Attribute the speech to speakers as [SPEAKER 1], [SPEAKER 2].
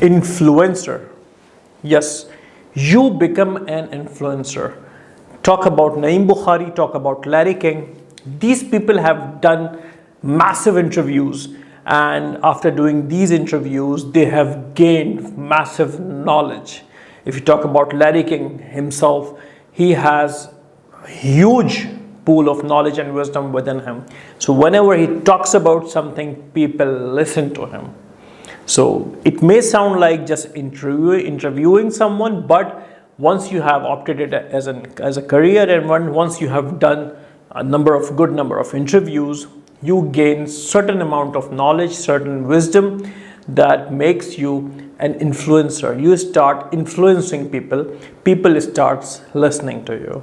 [SPEAKER 1] Influencer. Yes, you become an influencer. Talk about Naeem Bokhari, talk about Larry King. These people have done massive interviews, and after doing these interviews, they have gained massive knowledge. If you talk about Larry King himself, he has huge pool of knowledge and wisdom within him. So whenever he talks about something, people listen to him. So it may sound like just interviewing someone, but once you have opted it as a career, and once you have done a good number of interviews, you gain certain amount of knowledge, certain wisdom that makes you an influencer. You start influencing people, people starts listening to you.